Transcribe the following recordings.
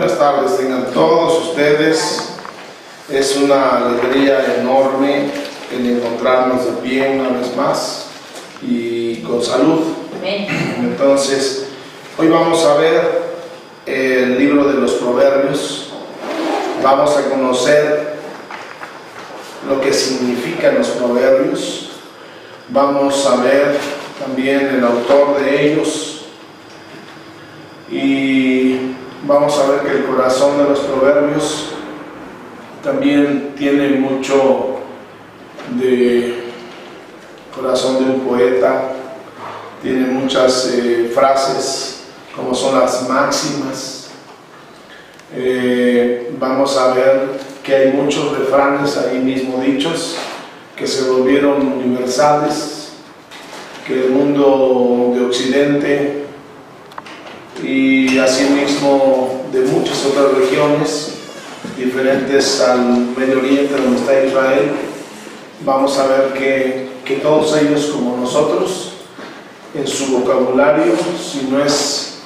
Buenas tardes, tengan todos ustedes. Es una alegría enorme el encontrarnos de pie una vez más y con salud. Entonces, hoy vamos a ver el libro de los Proverbios. Vamos a conocer lo que significan los Proverbios. Vamos a ver también el autor de ellos. Y vamos a ver que el corazón de los Proverbios también tiene mucho de corazón de un poeta. Tiene muchas frases, como son las máximas. Vamos a ver que hay muchos refranes ahí mismo dichos que se volvieron universales, que el mundo de Occidente y asimismo de muchas otras regiones diferentes al Medio Oriente, donde está Israel, vamos a ver que todos ellos, como nosotros, en su vocabulario, si no es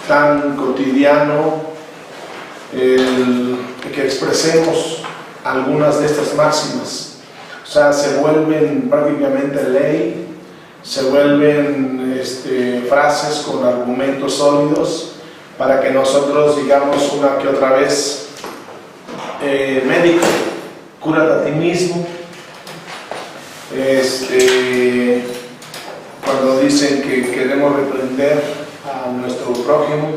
tan cotidiano el que expresemos algunas de estas máximas, o sea, se vuelven prácticamente ley, se vuelven frases con argumentos sólidos para que nosotros digamos una que otra vez: médico, cúrate a ti mismo. Cuando dicen que queremos reprender a nuestro prójimo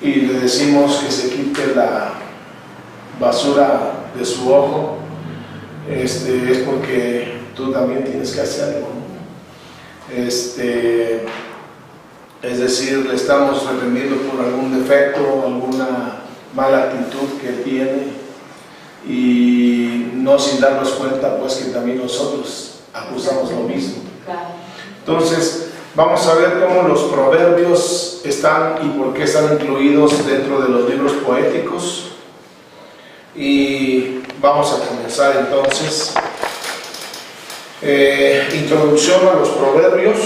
y le decimos que se quite la basura de su ojo, es porque tú también tienes que hacerlo, ¿no? Es decir, le estamos reprendiendo por algún defecto, alguna mala actitud que tiene, y no sin darnos cuenta pues que también nosotros acusamos lo mismo. Entonces vamos a ver cómo los proverbios están y por qué están incluidos dentro de los libros poéticos. Y vamos a comenzar entonces. Introducción a los proverbios.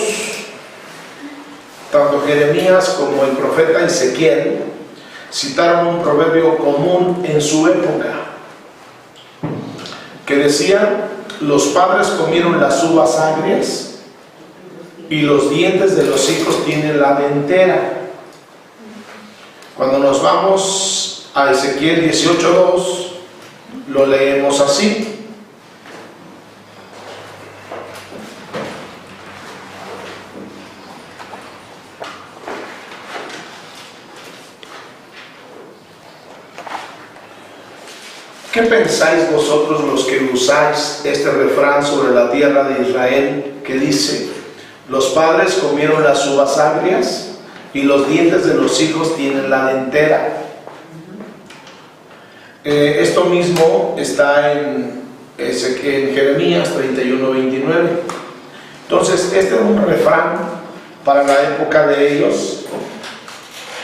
Tanto Jeremías como el profeta Ezequiel citaron un proverbio común en su época que decía: los padres comieron las uvas agrias y los dientes de los hijos tienen la dentera. Cuando nos vamos a Ezequiel 18:2, lo leemos así: ¿qué pensáis vosotros los que usáis este refrán sobre la tierra de Israel, que dice: los padres comieron las uvas agrias y los dientes de los hijos tienen la dentera? Esto mismo está en Jeremías 31:29. Entonces, este es un refrán para la época de ellos,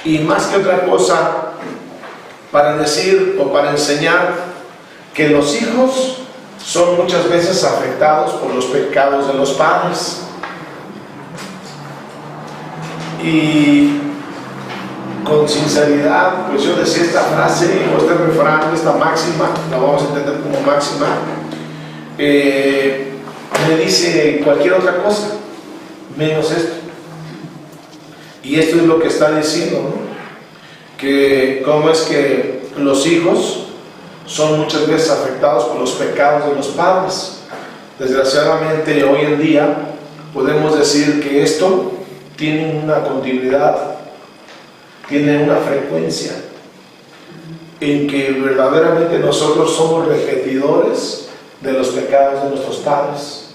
y más que otra cosa, para decir o para enseñar que los hijos son muchas veces afectados por los pecados de los padres. Y con sinceridad, pues yo decía esta frase o este refrán, esta máxima, la vamos a entender como máxima, me dice cualquier otra cosa menos esto. Y esto es lo que está diciendo, ¿no? Que cómo es que los hijos son muchas veces afectados por los pecados de los padres. Desgraciadamente hoy en día podemos decir que esto tiene una continuidad, tiene una frecuencia, en que verdaderamente nosotros somos repetidores de los pecados de nuestros padres.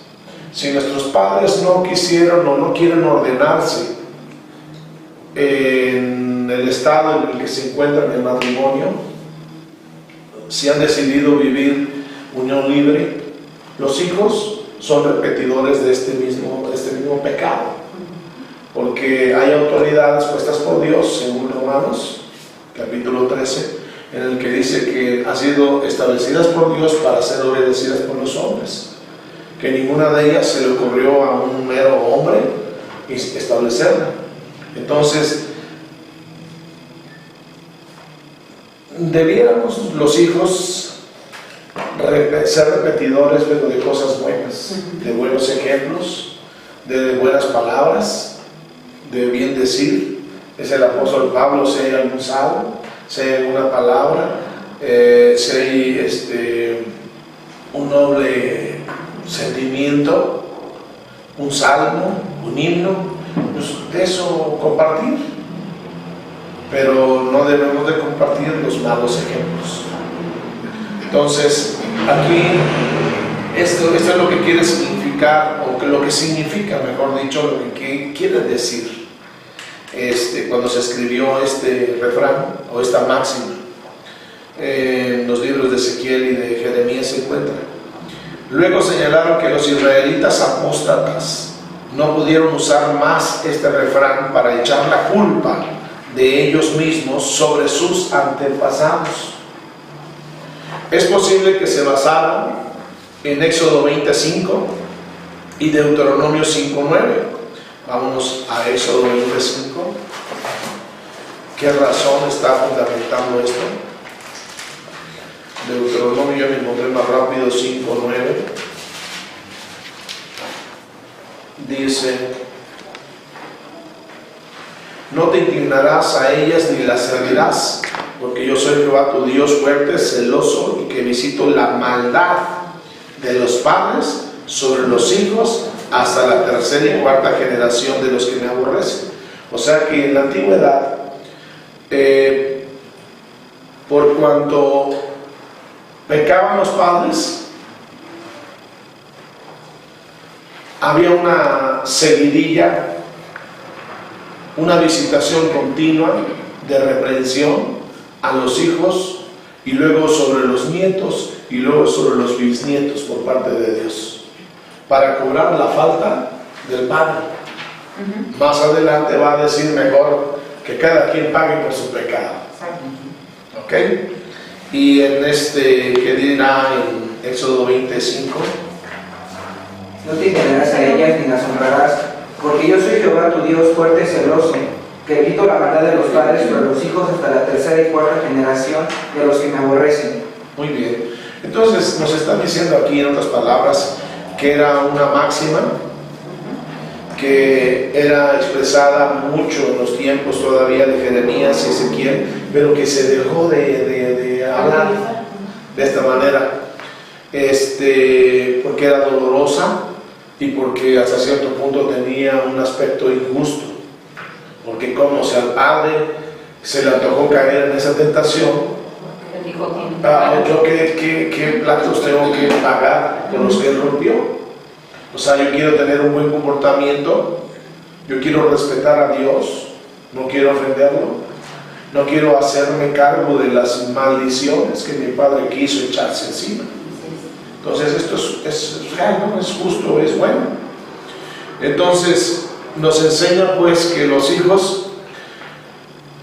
Si nuestros padres no quisieron o no quieren ordenarse en el estado en el que se encuentran en el matrimonio, si han decidido vivir unión libre, los hijos son repetidores de este mismo pecado, porque hay autoridades puestas por Dios, según Romanos capítulo 13, en el que dice que han sido establecidas por Dios para ser obedecidas por los hombres, que ninguna de ellas se le ocurrió a un mero hombre establecerla. Entonces, debiéramos los hijos ser repetidores, pero de cosas buenas, de buenos ejemplos, de buenas palabras, de bien decir. Es el apóstol Pablo, sea algún salmo, sea una palabra, sea un noble sentimiento, un salmo, un himno, pues de eso compartir. Pero no debemos de compartir los malos ejemplos. Entonces, aquí, esto es lo que quiere significar, o que lo que significa, mejor dicho, lo que quiere decir cuando se escribió este refrán, o esta máxima. En los libros de Ezequiel y de Jeremías se encuentra. Luego señalaron que los israelitas apóstatas no pudieron usar más este refrán para echar la culpa de ellos mismos sobre sus antepasados. Es posible que se basaran en Éxodo 20:5 y Deuteronomio 5:9. Vámonos a Éxodo 20:5. ¿Qué razón está fundamentando esto? Deuteronomio, ya me encontré más rápido, 5:9. Dice: no te inclinarás a ellas ni las servirás, porque yo soy Jehová tu Dios fuerte, celoso, y que visito la maldad de los padres sobre los hijos hasta la tercera y cuarta generación de los que me aborrecen. O sea que en la antigüedad, por cuanto pecaban los padres, había una seguidilla, una visitación continua de reprensión a los hijos, y luego sobre los nietos, y luego sobre los bisnietos por parte de Dios, para cobrar la falta del padre. Más adelante va a decir mejor que cada quien pague por su pecado. ¿Ok? Y en que dirá en Éxodo 20:5: no te inclinarás a ellas ni las honrarás, porque yo soy Jehová tu Dios fuerte y celoso, que quito la maldad de los padres sobre los hijos hasta la tercera y cuarta generación de los que me aborrecen. Muy bien. Entonces nos está diciendo aquí, en otras palabras, que era una máxima que era expresada mucho en los tiempos todavía de Jeremías y Ezequiel, pero que se dejó de hablar de esta manera, porque era dolorosa y porque hasta cierto punto tenía un aspecto injusto, porque como si al padre se le antojó caer en esa tentación, yo qué platos tengo que pagar con los que él rompió. O sea, yo quiero tener un buen comportamiento, yo quiero respetar a Dios, no quiero ofenderlo, no quiero hacerme cargo de las maldiciones que mi padre quiso echarse encima. Entonces esto es real, ¿no? Es justo, es bueno. Entonces nos enseña pues que los hijos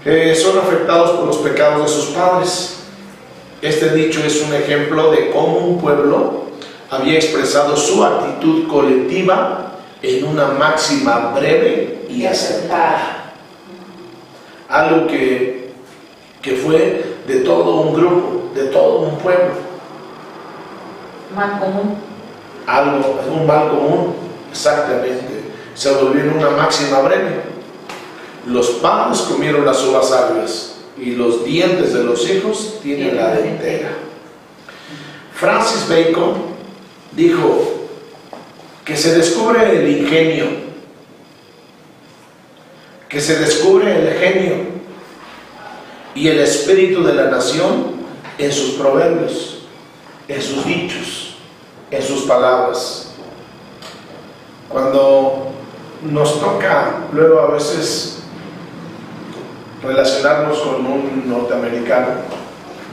son afectados por los pecados de sus padres. Este dicho es un ejemplo de cómo un pueblo había expresado su actitud colectiva en una máxima breve y acertada. Algo que fue de todo un grupo, de todo un pueblo. Mal común. Un mal común, exactamente. Se volvió en una máxima breve. Los padres comieron las uvas agrias y los dientes de los hijos tienen la dentera. Francis Bacon dijo que se descubre el ingenio, que se descubre el genio y el espíritu de la nación en sus proverbios, en sus dichos, en sus palabras. Cuando nos toca luego a veces relacionarnos con un norteamericano,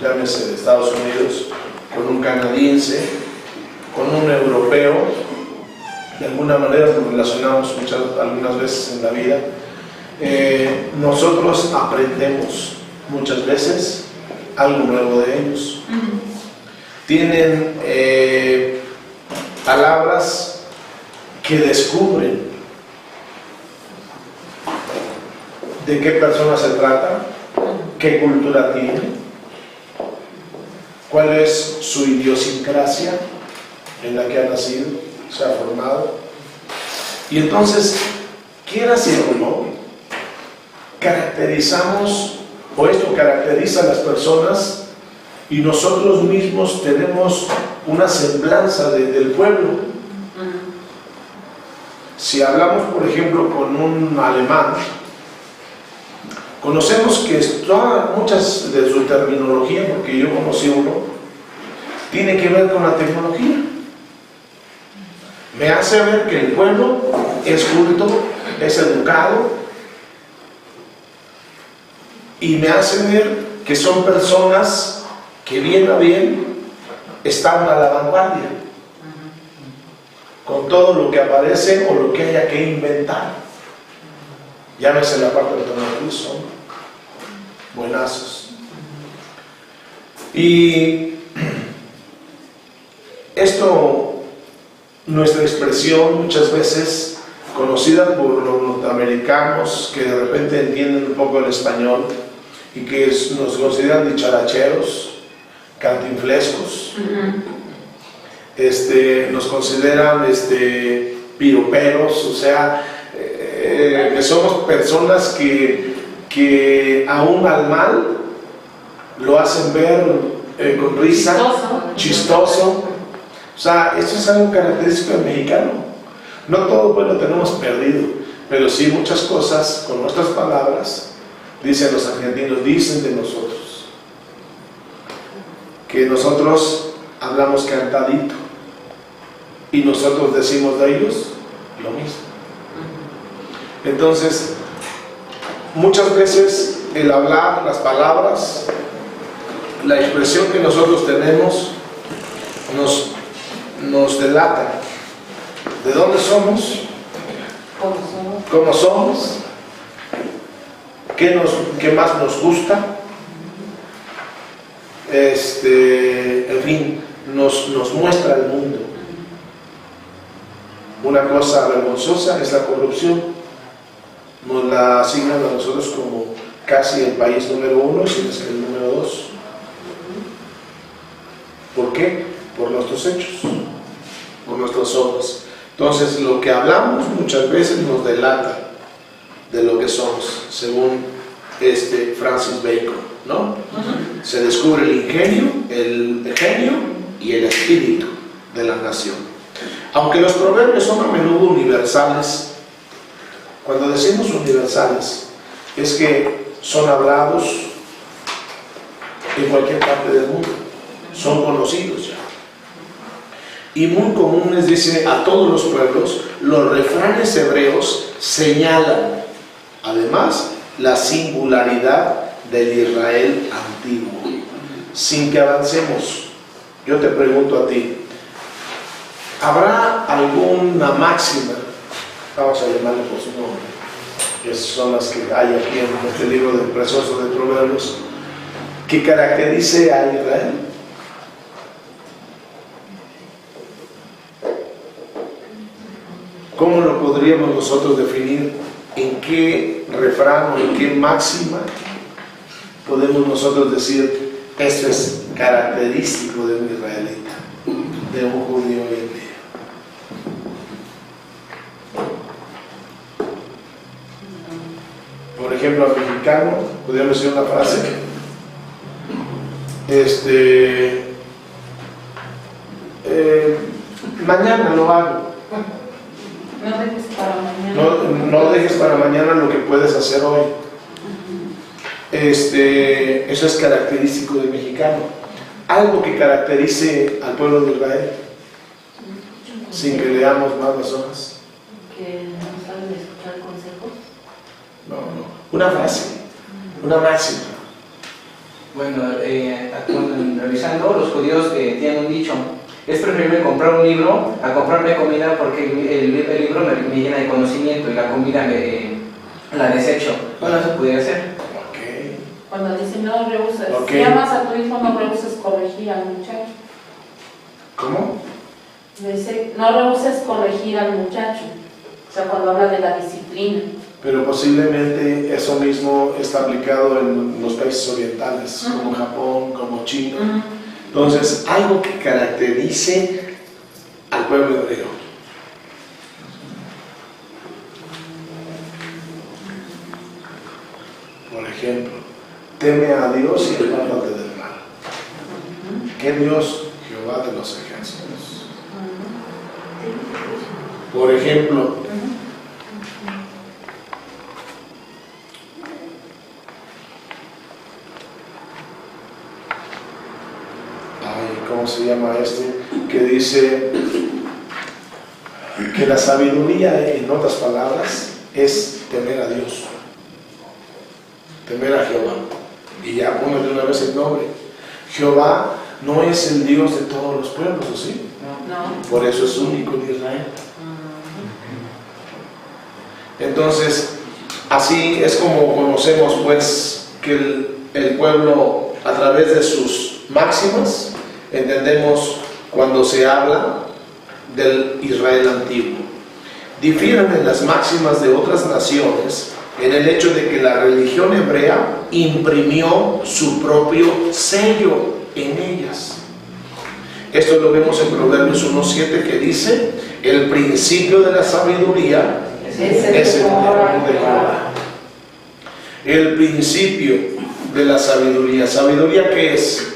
llámese de Estados Unidos, con un canadiense, con un europeo, de alguna manera nos relacionamos algunas veces en la vida, nosotros aprendemos muchas veces algo nuevo de ellos. Tienen palabras que descubren de qué persona se trata, qué cultura tiene, cuál es su idiosincrasia en la que ha nacido, se ha formado. Y entonces, quieras o no, caracterizamos, o esto caracteriza a las personas, y nosotros mismos tenemos una semblanza del pueblo. Si hablamos, por ejemplo, con un alemán, conocemos que muchas de su terminología, porque yo conocí uno, tiene que ver con la tecnología. Me hace ver que el pueblo es culto, es educado, y me hace ver que son personas que bien a bien están a la vanguardia con todo lo que aparece o lo que haya que inventar. Llámese la parte de tecnología, son buenazos. Y esto, nuestra expresión muchas veces conocida por los norteamericanos que de repente entienden un poco el español y que nos consideran dicharachos, cantinflescos, nos consideran piroperos, o sea, que somos personas que aún al mal lo hacen ver con risa, chistoso. O sea, esto es algo característico del mexicano. No todo pues lo tenemos perdido, pero sí muchas cosas con nuestras palabras, dicen los argentinos, dicen de nosotros, que nosotros hablamos cantadito y nosotros decimos de ellos lo mismo. Entonces, muchas veces el hablar, las palabras, la expresión que nosotros tenemos nos delata de dónde somos, cómo somos, qué más nos gusta, en fin, nos muestra el mundo. Una cosa vergonzosa es la corrupción. Nos la asignan a nosotros como casi el país número 1, si no es que el número 2. ¿Por qué? Por nuestros hechos, por nuestras obras. Entonces, lo que hablamos muchas veces nos delata de lo que somos, según Francis Bacon, ¿no? Se descubre el genio y el espíritu de la nación. Aunque los proverbios son a menudo universales, cuando decimos universales, es que son hablados en cualquier parte del mundo, son conocidos ya. Y muy comunes, dice, a todos los pueblos. Los refranes hebreos señalan, además, la singularidad del Israel antiguo. Sin que avancemos, yo te pregunto a ti, ¿habrá alguna máxima, vamos a llamarle por su nombre, que son las que hay aquí en este libro del precioso de Proverbios, que caracterice a Israel? ¿Cómo lo podríamos nosotros definir? ¿En qué refrán o en qué máxima podemos nosotros decir esto es característico de un israelita, de un judío hoy en día? Por ejemplo, al mexicano, podríamos decir una frase, mañana lo hago. No dejes para mañana. No dejes para mañana lo que puedes hacer hoy. Eso es característico del mexicano. Algo que caracterice al pueblo de Israel, sin que leamos más las hojas. Que no saben escuchar consejos. No. Una frase, una máxima. Bueno, revisando, los judíos tienen un dicho: es preferible comprar un libro a comprarme comida, porque el libro me llena de conocimiento y la comida la desecho. Bueno, eso podría ser. Okay. Cuando dicen no rehuses, Okay. si amas a tu hijo, no rehuses corregir al muchacho. ¿Cómo? Dice, no rehuses corregir al muchacho. O sea, cuando habla de la disciplina. Pero posiblemente eso mismo está aplicado en los países orientales, como Japón, como China, Entonces, algo que caracterice al pueblo hebreo. Por ejemplo, teme a Dios y apártate del mal. ¿Qué Dios? Jehová de los ejércitos. Por ejemplo, ¿cómo se llama este? Que dice que la sabiduría, en otras palabras, es temer a Dios, temer a Jehová. Y ya pone de una vez el nombre. Jehová no es el Dios de todos los pueblos, ¿o sí? No. Por eso es único en Israel. Entonces, así es como conocemos pues que el pueblo, a través de sus máximas, entendemos cuando se habla del Israel antiguo. Difieren en las máximas de otras naciones en el hecho de que la religión hebrea imprimió su propio sello en ellas. Esto lo vemos en Proverbios 1:7, que dice: el principio de la sabiduría es el temor de Jehová. El principio de la sabiduría. ¿Sabiduría qué es?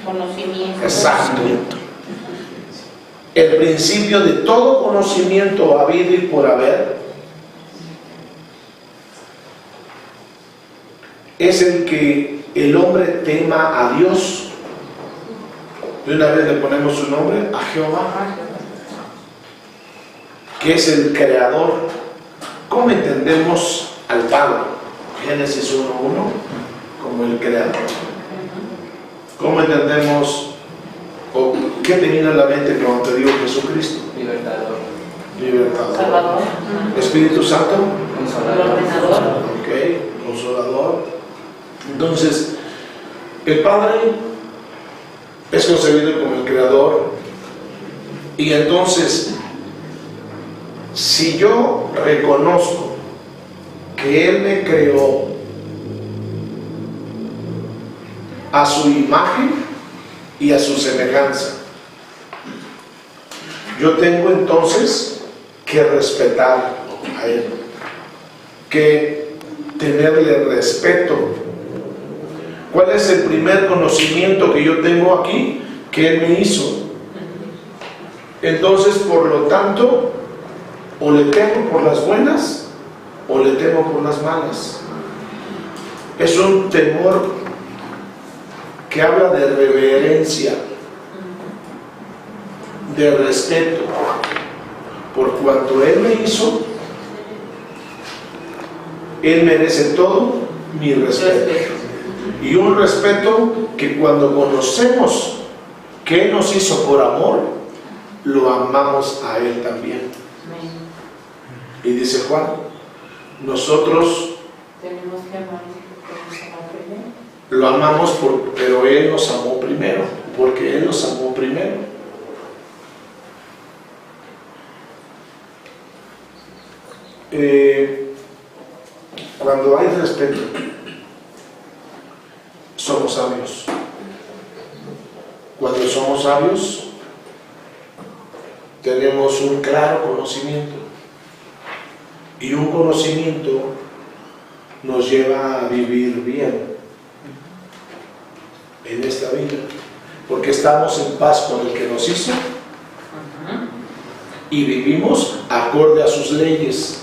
Conocimiento. Exacto. El principio de todo conocimiento habido y por haber es el que el hombre tema a Dios. De una vez le ponemos su nombre, a Jehová, que es el creador. ¿Cómo entendemos al Padre? Génesis 1:1 como el creador. ¿Cómo entendemos o qué te vino a la mente cuando te digo Jesucristo? Libertador. Libertador. Salvador. Espíritu Santo. Consolador. Ordenador. Ok, consolador. Entonces, el Padre es concebido como el creador. Y entonces, si yo reconozco que Él me creó a su imagen y a su semejanza, yo tengo entonces que respetar a Él, que tenerle respeto. ¿Cuál es el primer conocimiento que yo tengo aquí? Que Él me hizo. Entonces, por lo tanto, o le temo por las buenas o le temo por las malas. Es un temor que habla de reverencia, de respeto. Por cuanto Él me hizo, Él merece todo mi respeto. Y un respeto que cuando conocemos que Él nos hizo por amor, lo amamos a Él también. Y dice Juan, nosotros Tenemos que amar primero. lo amamos pero Él nos amó primero, porque Él nos amó primero. Cuando hay respeto, somos sabios. Cuando somos sabios, tenemos un claro conocimiento. Y un conocimiento nos lleva a vivir bien en esta vida, porque estamos en paz con el que nos hizo y vivimos acorde a sus leyes,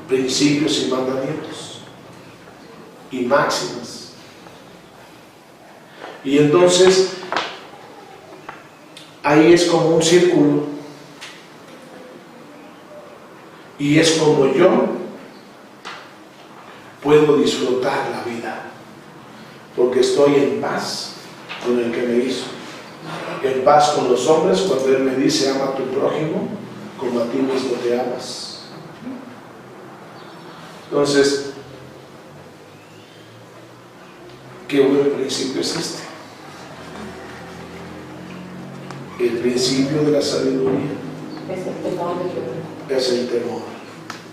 principios y mandamientos y máximas. Y entonces ahí es como un círculo. Y es como yo puedo disfrutar la vida, porque estoy en paz con el que me hizo, en paz con los hombres cuando Él me dice: ama a tu prójimo como a ti mismo te amas. Entonces, qué buen principio es este, el principio de la sabiduría. Es el temor de Jehová. Es el temor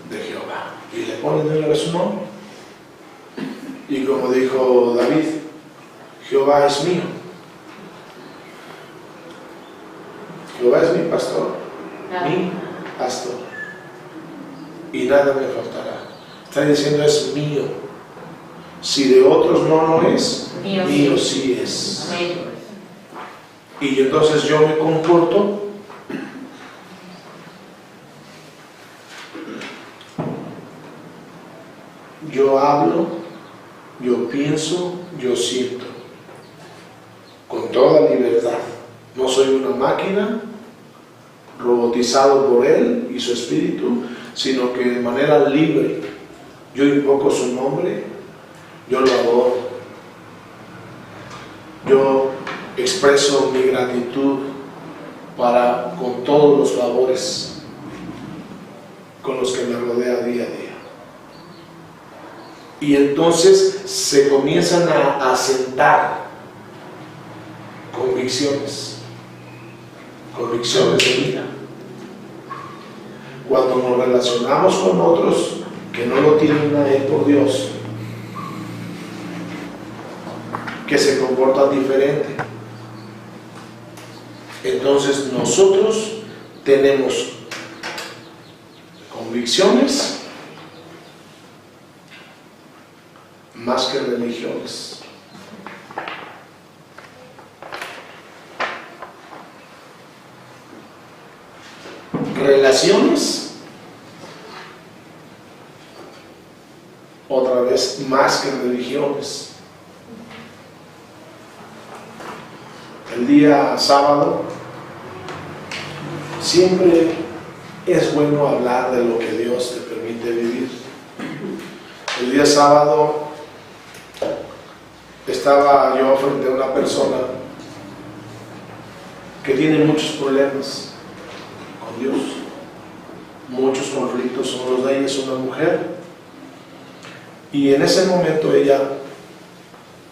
de Jehová. Y le ponen de una vez su nombre. Y como dijo David, Jehová es mío Jehová es mi pastor, Nada. mi pastor, y nada me faltará. Está diciendo es mío. Si de otros no lo es, mío sí es. Amén. Y entonces yo me comporto yo hablo, yo pienso, yo siento, con toda libertad. No soy una máquina robotizado por Él y su Espíritu, sino que de manera libre yo invoco su nombre, yo lo adoro, yo expreso mi gratitud con todos los favores con los que me rodea día a día. Y entonces se comienzan a asentar convicciones de vida. Cuando nos relacionamos con otros que no lo tienen a Él por Dios, que se comportan diferente, entonces nosotros tenemos convicciones más que religiones. Relaciones, otra vez, más que religiones. El día sábado siempre es bueno hablar de lo que Dios te permite vivir. El día sábado estaba yo frente a una persona que tiene muchos problemas con Dios, muchos conflictos. Uno de ellos es una mujer, y en ese momento ella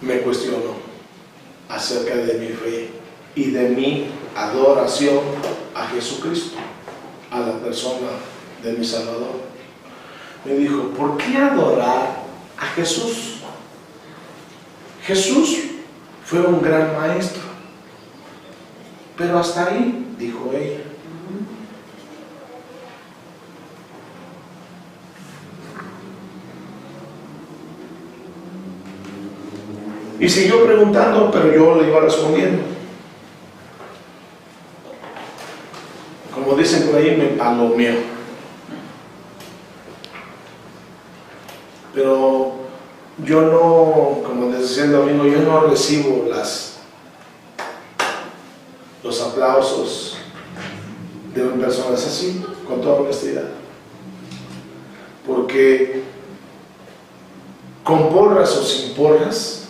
me cuestionó acerca de mi fe y de mi adoración a Jesucristo, a la persona de mi Salvador. Me dijo, ¿por qué adorar a Jesús? Jesús fue un gran maestro, pero hasta ahí, dijo ella. Y siguió preguntando, pero yo le iba respondiendo. Como dicen por ahí, me palomeó. Pero yo no, como les decía el domingo, yo no recibo los aplausos de personas así, con toda honestidad. Porque con porras o sin porras,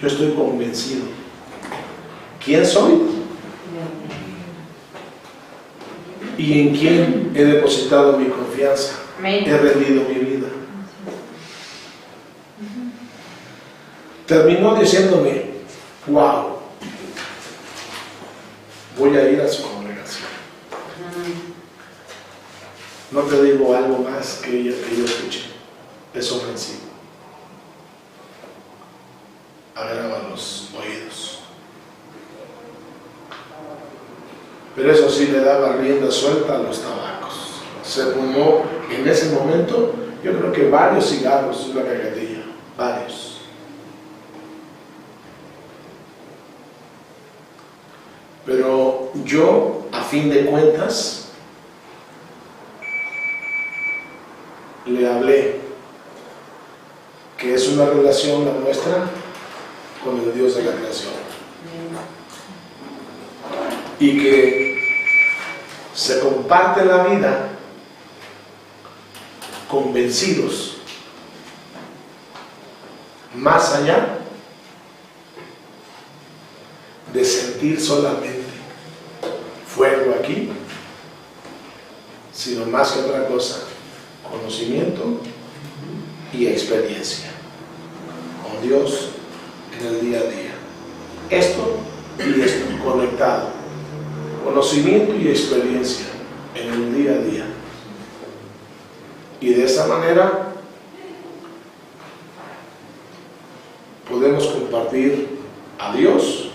yo estoy convencido. ¿Quién soy? ¿Y en quién he depositado mi confianza? He rendido mi vida. Terminó diciéndome, wow, voy a ir a su congregación. No te digo algo más que yo escuché. Es ofensivo. Agrava los oídos. Pero eso sí le daba rienda suelta a los tabacos. Se fumó en ese momento, yo creo que varios cigarros, una cajetilla, varios. Pero yo, a fin de cuentas, le hablé que es una relación la nuestra con el Dios de la creación. Y que se comparte la vida convencidos, más allá de sentir solamente fuego aquí, sino más que otra cosa, conocimiento y experiencia con Dios en el día a día. Esto y esto conectado, conocimiento y experiencia en el día a día. Y de esa manera podemos compartir a Dios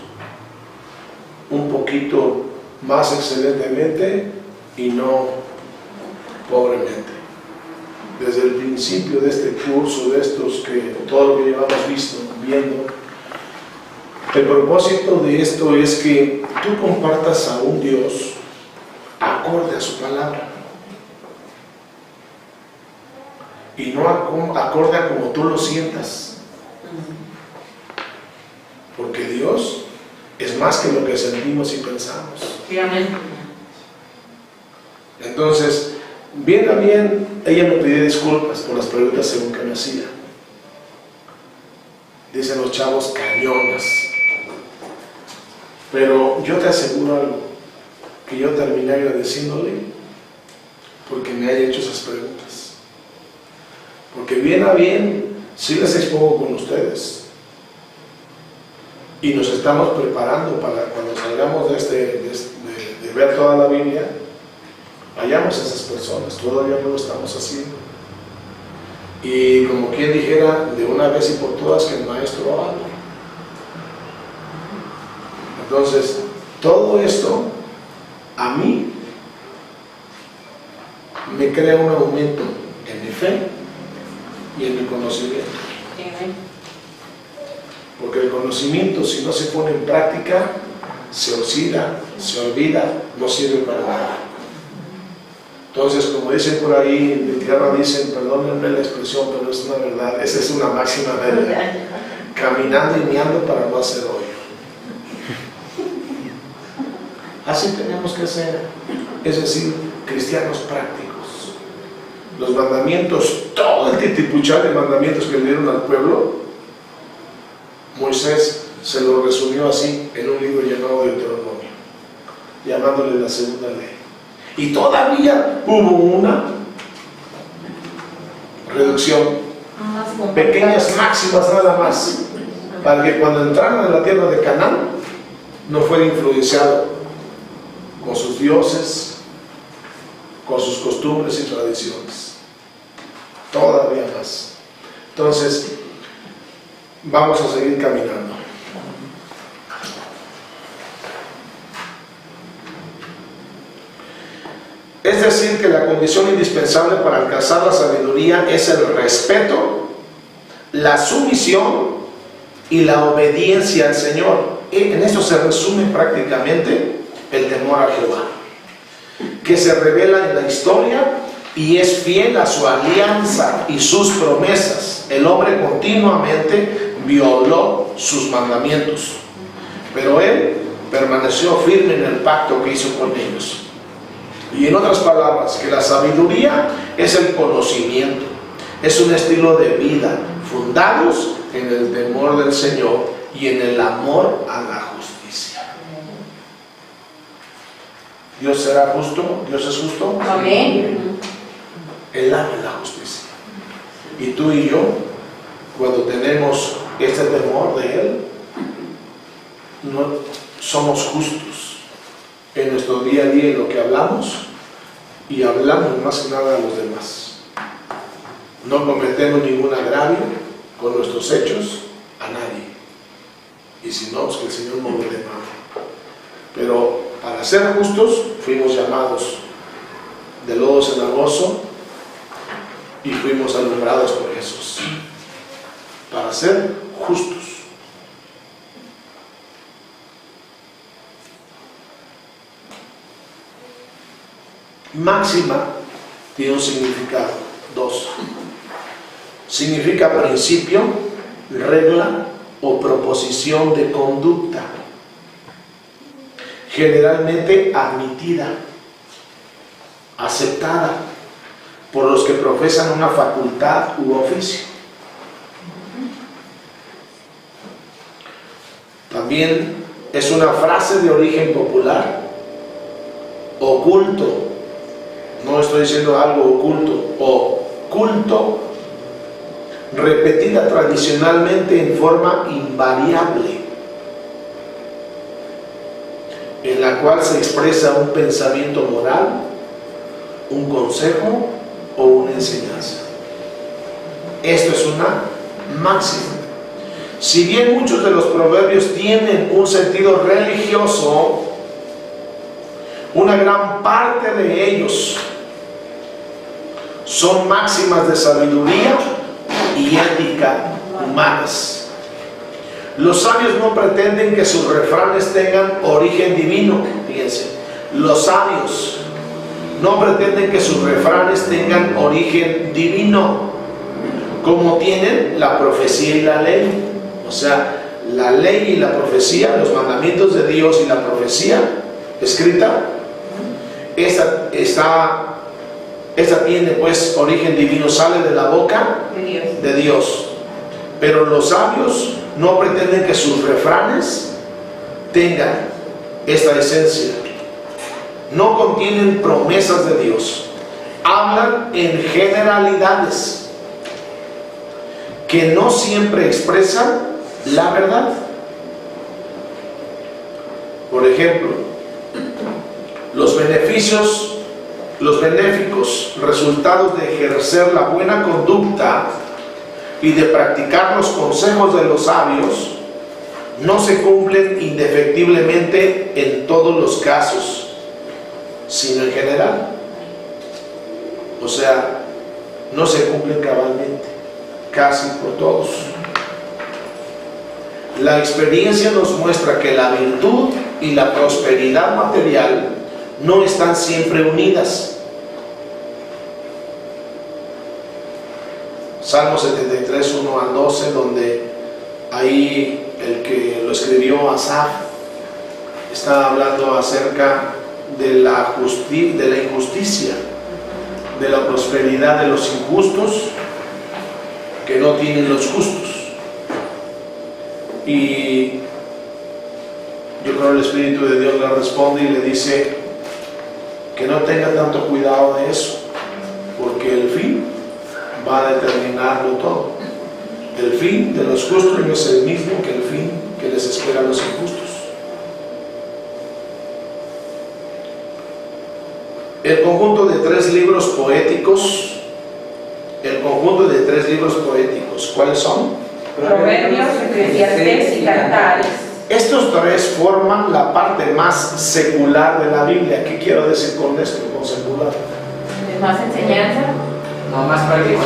un poquito más excelentemente y no pobremente. Desde el principio de este curso, de estos que todo lo que llevamos viendo, el propósito de esto es que tú compartas a un Dios acorde a su palabra y no acorde a como tú lo sientas, porque Dios es más que lo que sentimos y pensamos. Entonces, bien a bien, ella me pidió disculpas por las preguntas según que me hacía. Dicen los chavos, cañonas. Pero yo te aseguro algo, que yo terminé agradeciéndole porque me haya hecho esas preguntas. Porque bien a bien, sí les expongo con ustedes. Y nos estamos preparando para cuando salgamos de ver toda la Biblia, hallamos a esas personas. Todavía no lo estamos haciendo. Y como quien dijera, de una vez y por todas, que el maestro hable. Entonces, todo esto a mí me crea un aumento en mi fe y en mi conocimiento. Porque el conocimiento, si no se pone en práctica, se oxida, se olvida, no sirve para nada. Entonces, como dicen por ahí, en mi tierra dicen, perdónenme la expresión, pero es una verdad, esa es una máxima verdad. Caminando y meando para no hacer hoyo. Así tenemos que ser, es decir, cristianos prácticos. Los mandamientos, todo el titipuchal de mandamientos que le dieron al pueblo, Moisés se lo resumió así en un libro llamado Deuteronomio, llamándole la segunda ley. Y todavía hubo una reducción, pequeñas máximas nada más, para que cuando entraran en la tierra de Canaán no fuera influenciado con sus dioses, con sus costumbres y tradiciones. Todavía más. Entonces, vamos a seguir caminando. Es decir, que la condición indispensable para alcanzar la sabiduría es el respeto, la sumisión y la obediencia al Señor. En esto se resume prácticamente el temor a Jehová, que se revela en la historia y es fiel a su alianza y sus promesas. El hombre continuamente violó sus mandamientos, pero él permaneció firme en el pacto que hizo con ellos. Y en otras palabras, que la sabiduría es el conocimiento, es un estilo de vida fundados en el temor del Señor y en el amor a la justicia. ¿Dios será justo? ¿Dios es justo? Amén. Él ama la justicia. Y tú y yo, cuando tenemos este temor de Él, no somos justos en nuestro día a día, en lo que hablamos, y hablamos más que nada a los demás. No cometemos ningún agravio con nuestros hechos a nadie. Y si no, pues que el Señor nos lo demande. Pero para ser justos, fuimos llamados de lodo cenagoso y fuimos alumbrados por Jesús. Para ser justos. Máxima tiene un significado, 2. Significa principio, regla o proposición de conducta, generalmente admitida, aceptada por los que profesan una facultad u oficio. También es una frase de origen popular, oculto. No estoy diciendo algo oculto, o culto, repetida tradicionalmente en forma invariable, en la cual se expresa un pensamiento moral, un consejo o una enseñanza. Esto es una máxima. Si bien muchos de los proverbios tienen un sentido religioso, Una gran parte de ellos son máximas de sabiduría y ética humanas. Los sabios no pretenden que sus refranes tengan origen divino. Fíjense, los sabios no pretenden que sus refranes tengan origen divino, como tienen la profecía y la ley. O sea, la ley y la profecía, los mandamientos de Dios y la profecía escrita, esta tiene pues origen divino, sale de la boca de Dios. Pero los sabios no pretenden que sus refranes tengan esta esencia. No contienen promesas de Dios. Hablan en generalidades que no siempre expresan la verdad. Por ejemplo, los benéficos resultados de ejercer la buena conducta y de practicar los consejos de los sabios no se cumplen indefectiblemente en todos los casos, sino en general. O sea, no se cumplen cabalmente, casi por todos. La experiencia nos muestra que la virtud y la prosperidad material no están siempre unidas. Salmo 73, 1 al 12, donde ahí el que lo escribió, Asaf, está hablando acerca de la injusticia, de la prosperidad de los injustos que no tienen los justos. Y yo creo que el Espíritu de Dios le responde y le dice que no tenga tanto cuidado de eso, porque el fin va a determinarlo todo. El fin de los justos no es el mismo que el fin que les espera a los injustos. El conjunto de tres libros poéticos, ¿cuáles son? Proverbios, Eclesiastés y Cantares. Estos tres forman la parte más secular de la Biblia. ¿Qué quiero decir con esto, con secular? ¿Es más enseñanza? No, más práctico,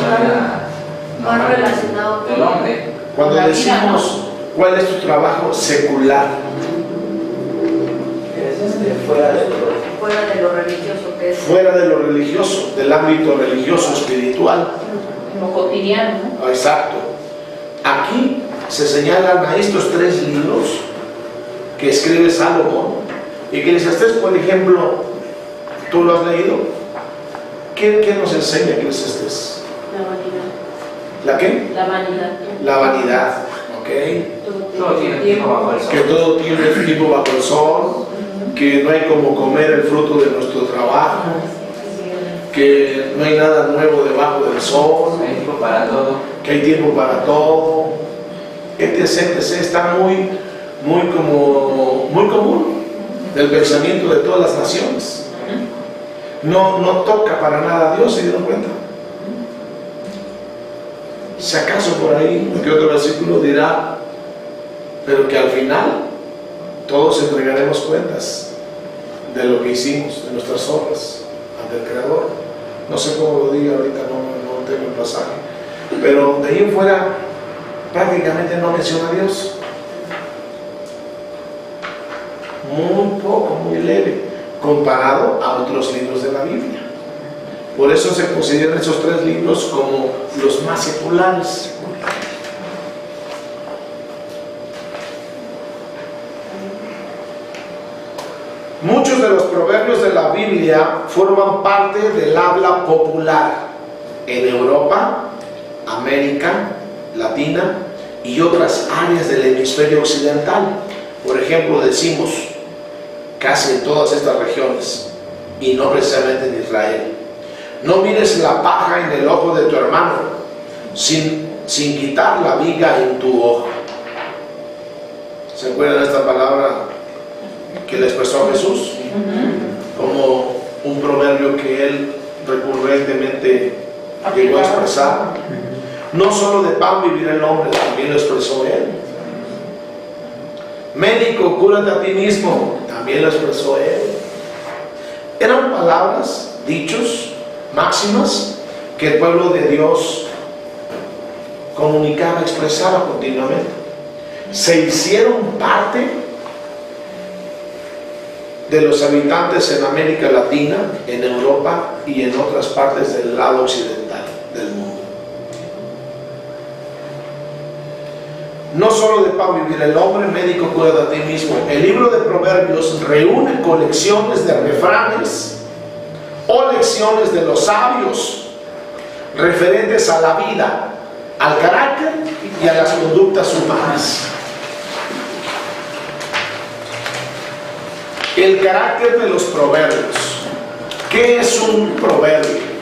Más relacionado del hombre. Cuando la vida, decimos, ¿cuál es tu trabajo secular? Es fuera de lo religioso que es. Fuera de lo religioso, del ámbito religioso, espiritual. En lo cotidiano, ¿no? Exacto. Aquí se señalan a estos tres libros que escribe Salomón. Y que Eclesiastés, por ejemplo, ¿tú lo has leído? ¿Qué nos enseña Eclesiastés? La vanidad. ¿La qué? La vanidad. La vanidad, ¿ok? Todo tiene tiempo bajo el sol. Que todo tiene tiempo bajo el sol, que no hay como comer el fruto de nuestro trabajo, que no hay nada nuevo debajo del sol, Hay tiempo para todo. que hay tiempo para todo, etc. Está muy común del pensamiento de todas las naciones. No toca para nada a Dios, ¿se dieron cuenta? Si acaso por ahí, que otro versículo dirá, pero que al final todos entregaremos cuentas de lo que hicimos, de nuestras obras ante el Creador. No sé cómo lo diga ahorita, no tengo el pasaje, pero de ahí en fuera prácticamente no menciona a Dios. Muy poco, muy leve, comparado a otros libros de la Biblia. Por eso se consideran esos tres libros como los más seculares. Muchos de los proverbios de la Biblia forman parte del habla popular en Europa, América Latina y otras áreas del hemisferio occidental. Por ejemplo, decimos casi en todas estas regiones, y no precisamente en Israel: no mires la paja en el ojo de tu hermano, sin quitar la viga en tu ojo. ¿Se acuerdan de esta palabra que le expresó a Jesús? Como un proverbio que él recurrentemente llegó a expresar. No solo de pan vivirá el hombre, también lo expresó él. Médico, cúrate a ti mismo, también lo expresó él. Eran palabras, dichos, máximas que el pueblo de Dios comunicaba, expresaba continuamente. Se hicieron parte de los habitantes en América Latina, en Europa y en otras partes del lado occidental del mundo. No solo de pan vivirá el hombre, médico, cuida a ti mismo. El libro de Proverbios reúne colecciones de refranes o lecciones de los sabios referentes a la vida, al carácter y a las conductas humanas. El carácter de los proverbios. ¿Qué es un proverbio?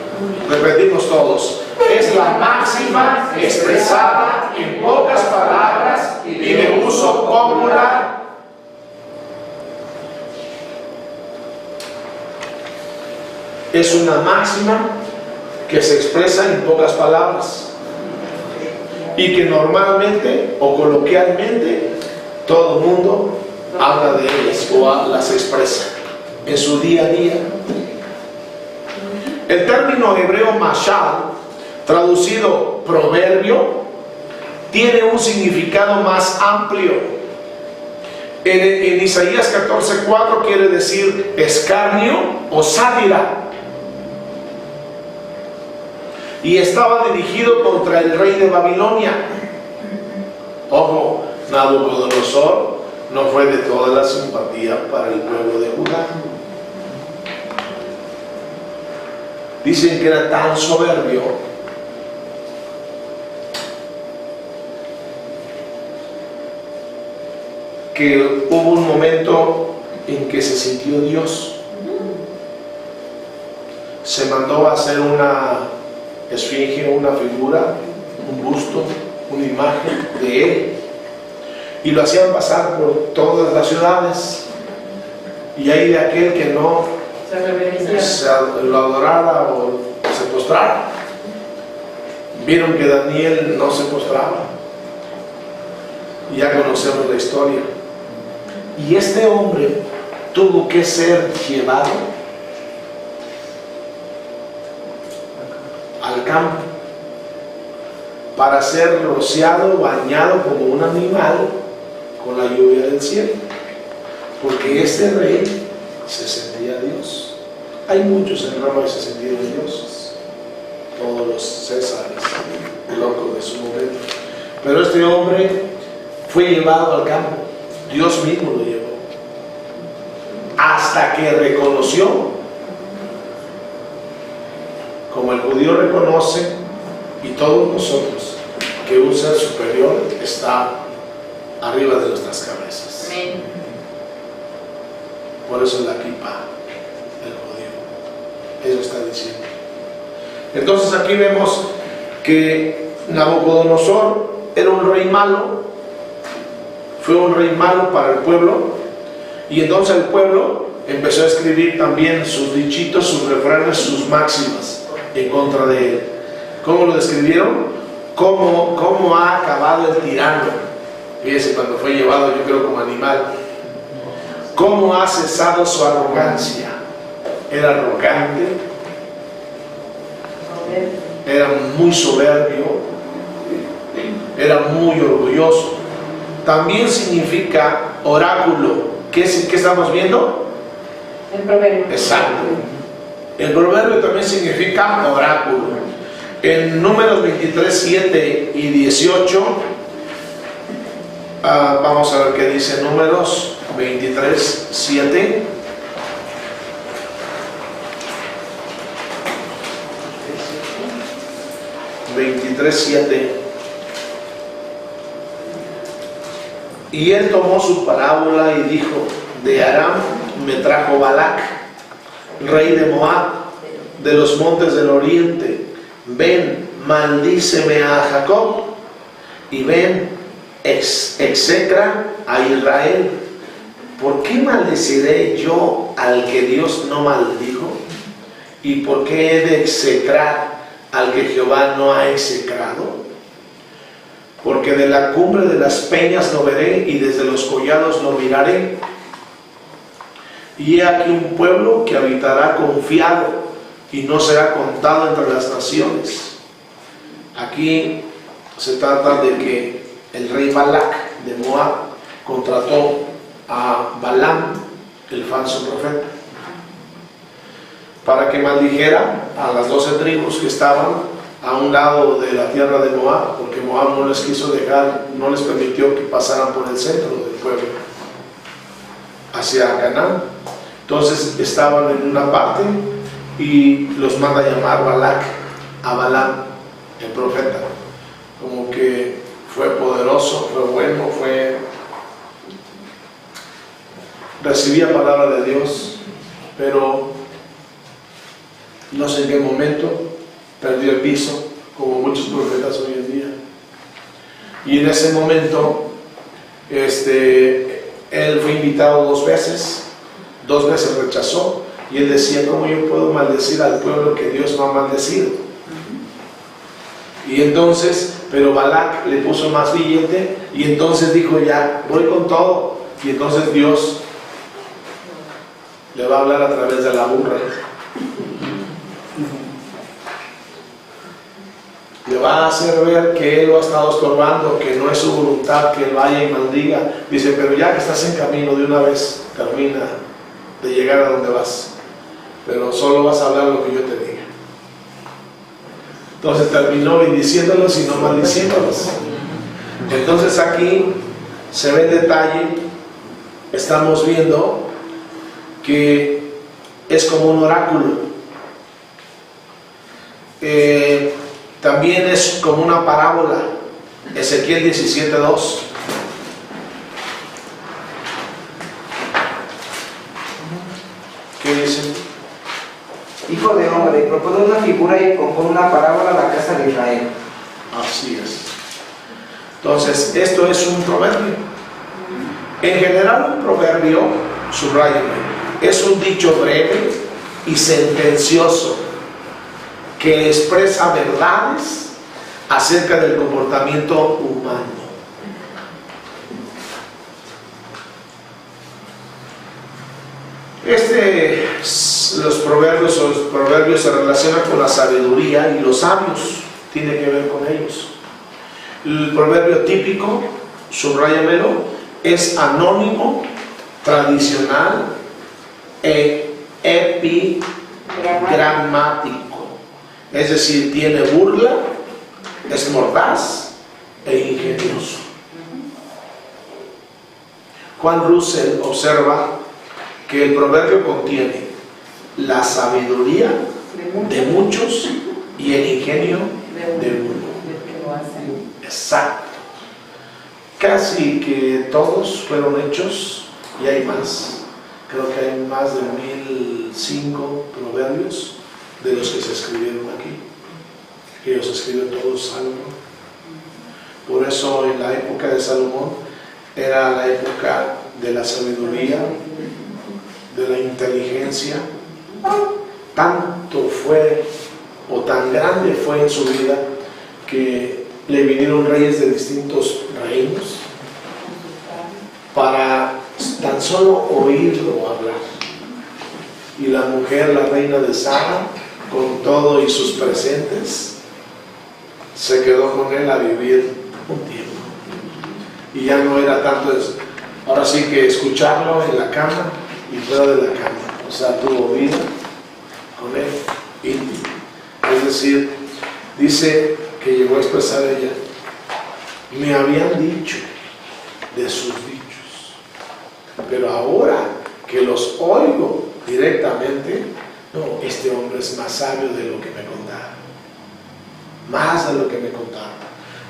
Repetimos todos. Es la máxima expresada en pocas palabras y de uso popular. Es una máxima que se expresa en pocas palabras y que normalmente o coloquialmente todo el mundo habla de ellas o las expresa en su día a día. El término hebreo mashal, traducido proverbio, tiene un significado más amplio. En Isaías 14:4 quiere decir escarnio o sátira. Y estaba dirigido contra el rey de Babilonia. Ojo, Nabucodonosor no fue de toda la simpatía para el pueblo de Judá. Dicen que era tan soberbio que hubo un momento en que se sintió Dios. Se mandó a hacer una esfinge, una figura, un busto, una imagen de él, y lo hacían pasar por todas las ciudades, y ahí de aquel que no lo adorara o se postrara. Vieron que Daniel no se postraba, y ya conocemos la historia. Y este hombre tuvo que ser llevado al campo para ser rociado, bañado como un animal con la lluvia del cielo, porque este rey se sentía Dios. Hay muchos en Roma que se sentían dioses, todos los césares locos de su momento, pero este hombre fue llevado al campo. Dios mismo lo llevó hasta que reconoció, como el judío reconoce, y todos nosotros, que un ser superior está arriba de nuestras cabezas. Amén. Por eso es la kippah del judío. Eso está diciendo. Entonces aquí vemos que Nabucodonosor era un rey malo. Fue un rey malo para el pueblo, y entonces el pueblo empezó a escribir también sus dichitos, sus refranes, sus máximas en contra de él. ¿Cómo lo describieron? ¿Cómo ha acabado el tirano? Fíjense, cuando fue llevado, yo creo, como animal. ¿Cómo ha cesado su arrogancia? Era arrogante, era muy soberbio, era muy orgulloso. También significa oráculo. ¿Qué estamos viendo? El proverbio. Exacto. El proverbio también significa oráculo. En Números 23, 7 y 18, vamos a ver qué dice Números 23, 7. Y él tomó su parábola y dijo: de Aram me trajo Balac, rey de Moab, de los montes del oriente. Ven, maldíceme a Jacob, y ven, execra a Israel. ¿Por qué maldeciré yo al que Dios no maldijo? ¿Y por qué he de execrar al que Jehová no ha execrado? Porque de la cumbre de las peñas lo veré, y desde los collados lo miraré. y he aquí un pueblo que habitará confiado y no será contado entre las naciones. Aquí se trata de que el rey Balac de Moab contrató a Balaam, el falso profeta, para que maldijera a las 12 tribus que estaban a un lado de la tierra de Moab, porque Moab no les quiso dejar, no les permitió que pasaran por el centro del pueblo hacia Canaán. Entonces estaban en una parte y los manda a llamar Balac a Balaam, el profeta. Como que fue poderoso, fue bueno, recibía palabra de Dios, pero no sé en qué momento perdió el piso, como muchos profetas hoy en día. Y en ese momento él fue invitado 2 veces rechazó, y él decía: ¿cómo yo puedo maldecir al pueblo que Dios no ha maldecido? Y entonces, pero Balac le puso más billete, y entonces dijo: ya, voy con todo. Y entonces Dios le va a hablar a través de la burra. Le va a hacer ver que él lo ha estado estorbando, que no es su voluntad que él vaya y maldiga. Dice: pero ya que estás en camino, de una vez termina de llegar a donde vas, pero solo vas a hablar lo que yo te diga. Entonces terminó bendiciéndolos y no maldiciéndolos. Entonces aquí se ve el detalle. Estamos viendo que es como un oráculo. También es como una parábola. Ezequiel 17:2. ¿Qué dice? Hijo de hombre, propone una figura y compone una parábola a la casa de Israel. Así es. Entonces, esto es un proverbio. En general, un proverbio, subrayame, es un dicho breve y sentencioso que expresa verdades acerca del comportamiento humano. Los proverbios se relacionan con la sabiduría, y los sabios tiene que ver con ellos. El proverbio típico, subrayamelo, es anónimo, tradicional e epigramático. Es decir, tiene burla, es mordaz e ingenioso. Juan Russell observa que el proverbio contiene la sabiduría de muchos y el ingenio de uno. Exacto. Casi que todos fueron hechos, y hay más. Creo que hay más de 1005 proverbios de los que se escribieron aquí, que los escribió todo Salomón. Por eso en la época de Salomón era la época de la sabiduría, de la inteligencia. Tanto fue, o tan grande fue en su vida, que le vinieron reyes de distintos reinos para tan solo oírlo hablar. Y la mujer, la reina de Saba, con todo y sus presentes, se quedó con él a vivir un tiempo. Y ya no era tanto eso. Ahora sí que escucharlo en la cama y fuera de la cama. O sea, tuvo vida con él, íntimo. Es decir, dice que llegó a expresar ella: me habían dicho de sus dichos, pero ahora que los oigo directamente, no, este hombre es más sabio de lo que me contaron, más de lo que me contaron.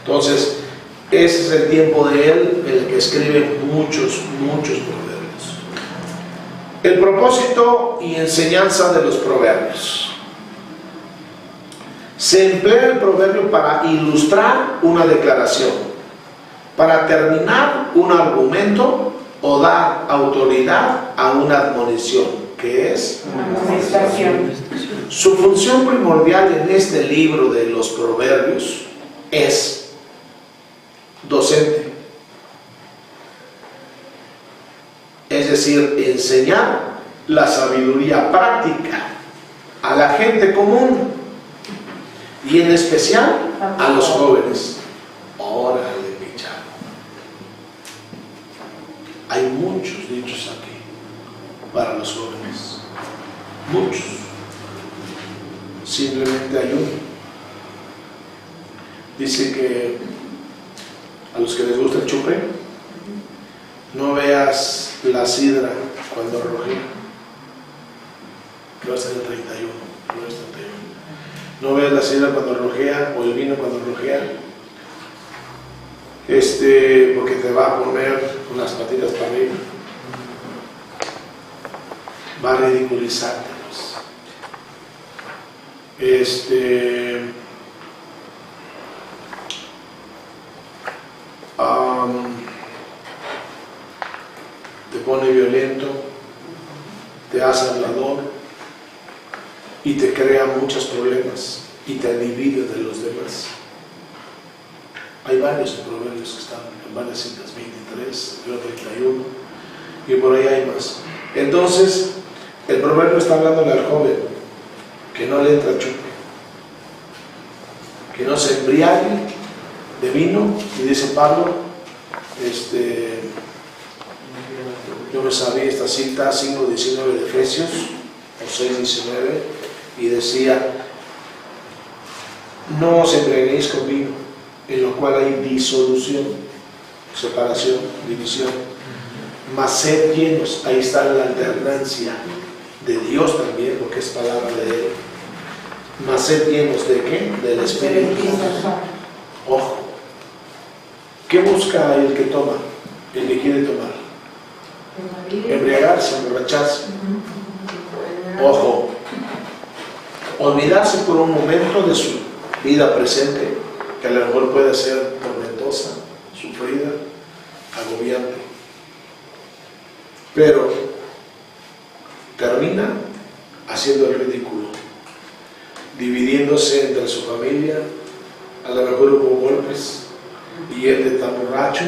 Entonces, ese es el tiempo de él en el que escribe muchos proverbios. El propósito y enseñanza de los proverbios. Se emplea el proverbio para ilustrar una declaración, para terminar un argumento o dar autoridad a una admonición, que es Amonestación. Su función primordial en este libro de los proverbios es docente, es decir, enseñar la sabiduría práctica a la gente común y en especial a los jóvenes. Órale, mi chavo. Hay muchos dichos aquí para los jóvenes. Muchos. Simplemente hay uno. Dice que a los que les gusta el chupe, no veas la sidra cuando rojea. Que va a ser el 31. No veas la sidra cuando rojea o el vino cuando rojea. Porque te va a poner con las patitas para arriba. Va a ridiculizártelos. Te pone violento, te hace hablador y te crea muchos problemas y te divide de los demás. Hay varios proverbios que están en varias citas, 23, 31 y por ahí hay más. Entonces, el proverbio está hablando al joven que no le entra chupe, que no se embriague de vino, y dice Pablo, yo me sabía esta cita 5:19 de Efesios o 6:19 y decía: no os embriaguéis con vino, en lo cual hay disolución, separación, división, mas sed llenos. Ahí está la alternancia de Dios también, porque es palabra de Él. Mas sed llenos ¿de qué? Del Espíritu. Ojo, ¿qué busca el que toma? El que quiere tomar. Embriagarse, emborracharse. Ojo, olvidarse por un momento de su vida presente, que a lo mejor puede ser tormentosa, sufrida, agobiante, pero termina haciendo el ridículo, dividiéndose entre su familia. A lo mejor hubo golpes y él, de tan borracho,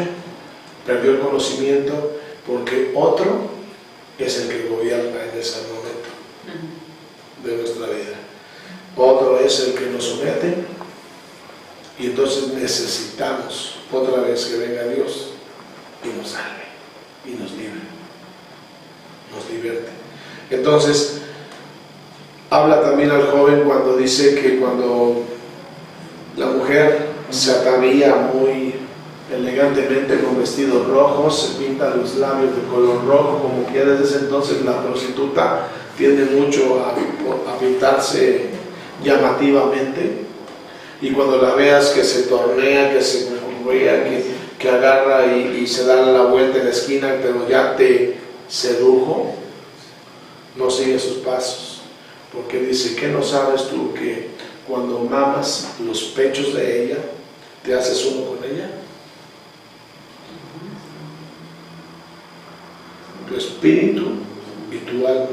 perdió el conocimiento, porque otro es el que gobierna en ese momento de nuestra vida. Otro es el que nos somete, y entonces necesitamos otra vez que venga Dios y nos salve y nos libre, nos divierte. Entonces habla también al joven cuando dice que cuando la mujer se atavía muy elegantemente con vestidos rojos, se pinta los labios de color rojo, como que desde ese entonces la prostituta tiende mucho a pintarse llamativamente, y cuando la veas que se tornea, que se correa, que agarra y se da la vuelta en la esquina, pero ya te sedujo, no sigue sus pasos, porque dice: ¿qué no sabes tú que cuando mamas los pechos de ella, te haces uno con ella? Tu espíritu y tu alma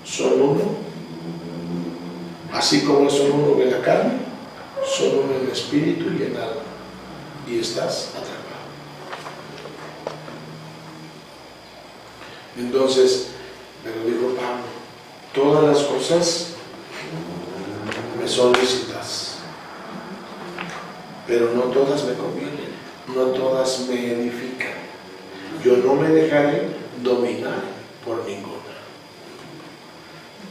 son uno, así como son uno en la carne, son uno en espíritu y en alma, y estás atrapado. Entonces, me lo dijo Pablo: todas las cosas me son lícitas, pero no todas me convienen, no todas me edifican. Yo no me dejaré dominar por ninguna.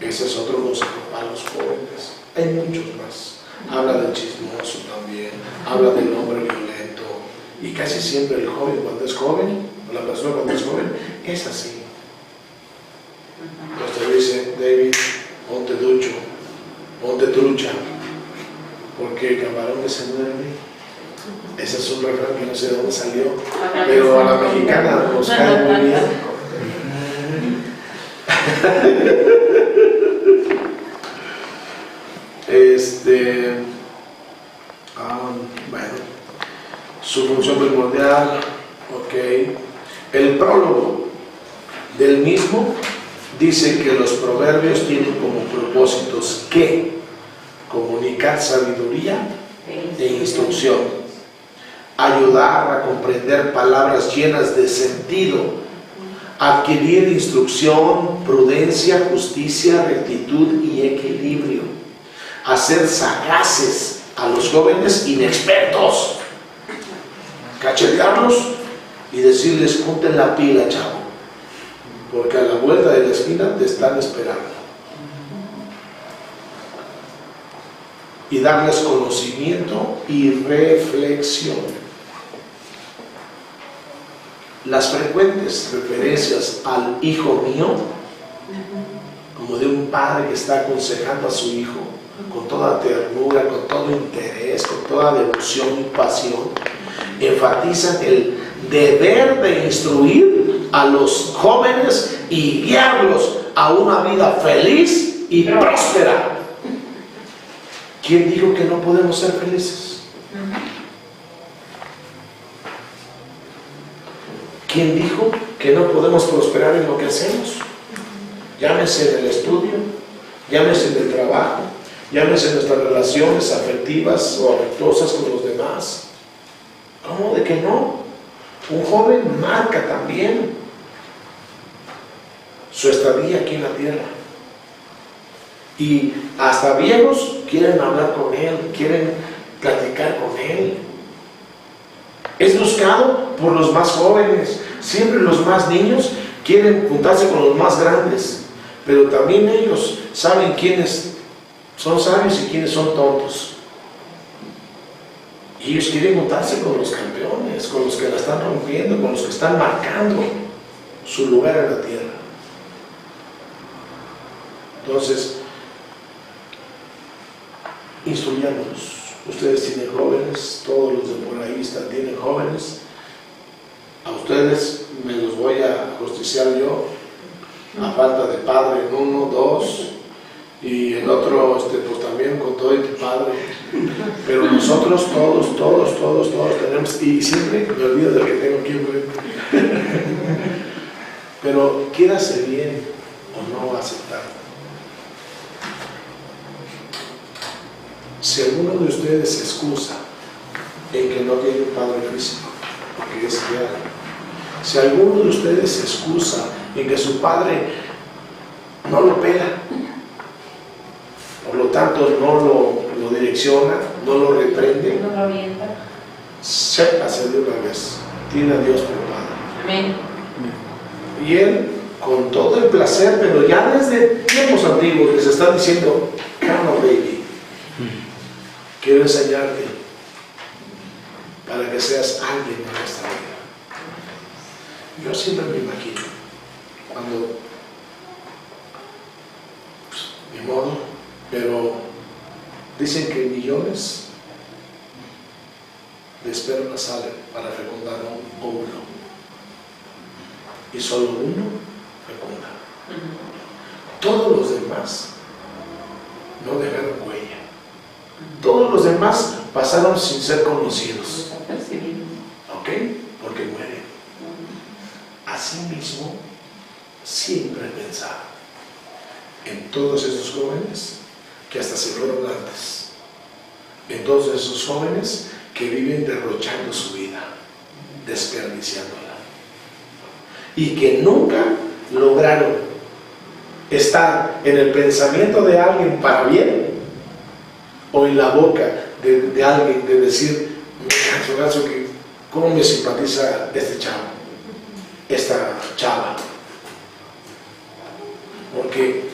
Ese es otro consejo para los jóvenes. Hay muchos más. Habla del chismoso también, habla del hombre violento, y casi siempre el joven, cuando es joven, o la persona cuando es joven, es así. Entonces te dice: David, ponte ducho, ponte trucha, porque el camarón que se duerme. Ese es un refrán que no sé de dónde salió, pero a la mexicana nos cae muy bien. Bueno, su función primordial, ok. El prólogo del mismo dice que los proverbios tienen como propósitos que comunicar sabiduría e instrucción, ayudar a comprender palabras llenas de sentido adquirir instrucción, prudencia, justicia, rectitud y equilibrio. Hacer sagaces a los jóvenes inexpertos. Cachetearlos y decirles: ponte la pila, chavo, porque a la vuelta de la esquina te están esperando. Y darles conocimiento y reflexión. Las frecuentes referencias al hijo mío, como de un padre que está aconsejando a su hijo con toda ternura, con todo interés, con toda devoción y pasión, enfatizan el deber de instruir a los jóvenes y guiarlos a una vida feliz y próspera. ¿Quién dijo que no podemos ser felices? ¿Quién dijo que no podemos prosperar en lo que hacemos? Llámese en el estudio, llámese en el trabajo, llámese en nuestras relaciones afectivas o afectuosas con los demás. ¿Cómo de que no? Un joven marca también su estadía aquí en la tierra. Y hasta viejos quieren hablar con él, quieren platicar con él. Es buscado por los más jóvenes. Siempre los más niños quieren juntarse con los más grandes, pero también ellos saben quiénes son sabios y quiénes son tontos. Y ellos quieren juntarse con los campeones, con los que la están rompiendo, con los que están marcando su lugar en la tierra. Entonces, instruyámonos. Ustedes tienen jóvenes, todos los de por ahí tienen jóvenes. A ustedes me los voy a justiciar yo, a falta de padre en uno, dos, y el otro pues también con todo el padre. Pero nosotros todos tenemos, y siempre me olvido del que tengo aquí enfrente. Pero quiérase bien o no aceptar. Si alguno de ustedes se excusa en que no tiene un padre físico, porque es real, si alguno de ustedes se excusa en que su padre no lo pela, por lo tanto no lo direcciona, no lo reprende, no lo orienta, sépase de una vez, tiene a Dios por padre. amén. Y él, con todo el placer, pero ya desde tiempos antiguos les está diciendo: come on, baby, quiero enseñarte para que seas alguien en esta vida. Yo siempre me imagino cuando, pues, ni modo, pero dicen que millones de espermas salen para fecundar un óvulo y solo uno fecunda. Todos los demás no dejaron huella. Todos los demás pasaron sin ser conocidos. ¿Ok? Porque mueren. Asimismo, siempre pensaba en todos esos jóvenes que hasta se fueron antes. En todos esos jóvenes que viven derrochando su vida, desperdiciándola. Y que nunca lograron estar en el pensamiento de alguien para bien, o en la boca de alguien de decir: que cómo me simpatiza este chavo, esta chava. Porque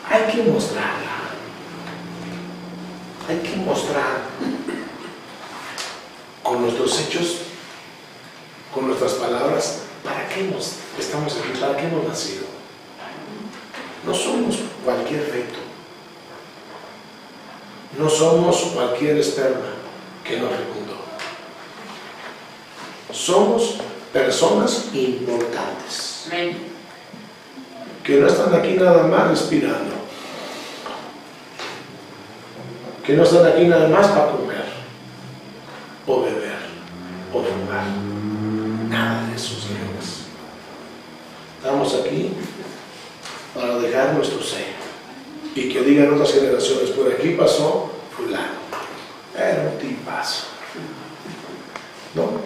hay que mostrarla, hay que mostrar con nuestros hechos, con nuestras palabras, para qué estamos aquí, para qué hemos nacido. No somos cualquier feto. No somos cualquier esperma que nos fecundó. Somos personas importantes. Amén. Que no están aquí nada más respirando. Que no están aquí nada más para comer, o beber, o fumar. Nada de eso, señores. Estamos aquí para dejar nuestro sello. Y que digan otras generaciones: por aquí pasó fulano, era un tipazo, ¿no?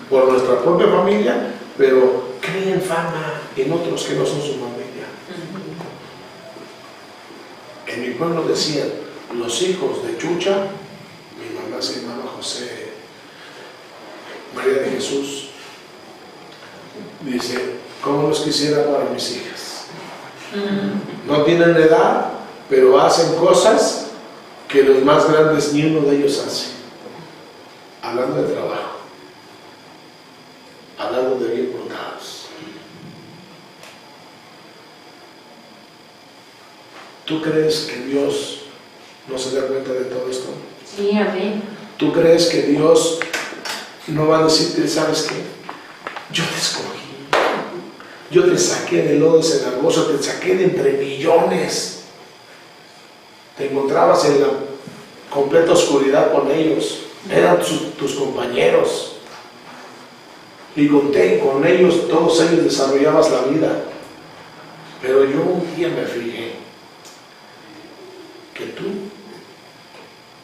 por nuestra propia familia, pero creen fama en otros que no son su familia. En mi pueblo decían, los hijos de Chucha, mi mamá se llamaba José María de Jesús, dice, ¿cómo los quisiera para mis hijas? No tienen edad, pero hacen cosas que los más grandes ni uno de ellos hace. Hablando de trabajo, hablando de bien portados. ¿Tú crees que Dios no se da cuenta de todo esto? Sí, amén. ¿Tú crees que Dios no va a decirte, sabes qué? Yo te escogí, yo te saqué del lodo cenagoso, te saqué de entre millones, te encontrabas en la completa oscuridad con ellos, eran tus compañeros, y con ellos, todos ellos desarrollabas la vida, pero yo un día me fijé que tú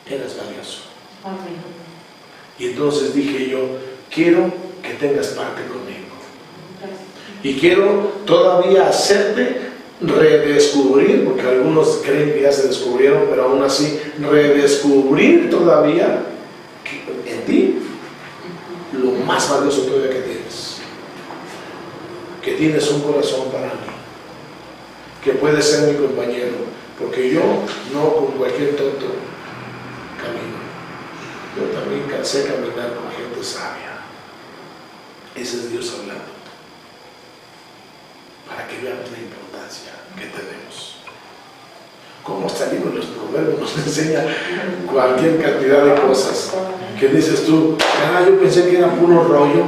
eras valioso. Amén. Y entonces dije yo, quiero que tengas parte conmigo. Y quiero todavía hacerte redescubrir, porque algunos creen que ya se descubrieron, pero aún así, redescubrir todavía en ti lo más valioso todavía que tienes. Que tienes un corazón para mí. Que puedes ser mi compañero. Porque yo no con cualquier tonto camino. Yo también sé caminar con gente sabia. Ese es Dios hablando. Para que veamos la importancia que tenemos. Cómo salimos los proverbios, nos enseña cualquier cantidad de cosas. Que dices tú, yo pensé que era puro rollo.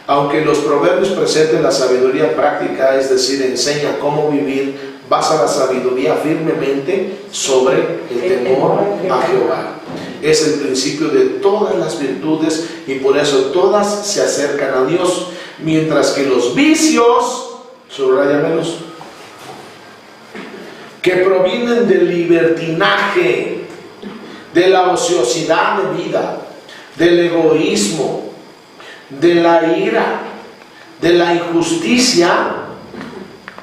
Aunque los proverbios presenten la sabiduría práctica, es decir, enseña cómo vivir, basa la sabiduría firmemente sobre el temor a Jehová. Es el principio de todas las virtudes y por eso todas se acercan a Dios, mientras que los vicios, subrayamelos, que provienen del libertinaje, de la ociosidad de vida, del egoísmo, de la ira, de la injusticia,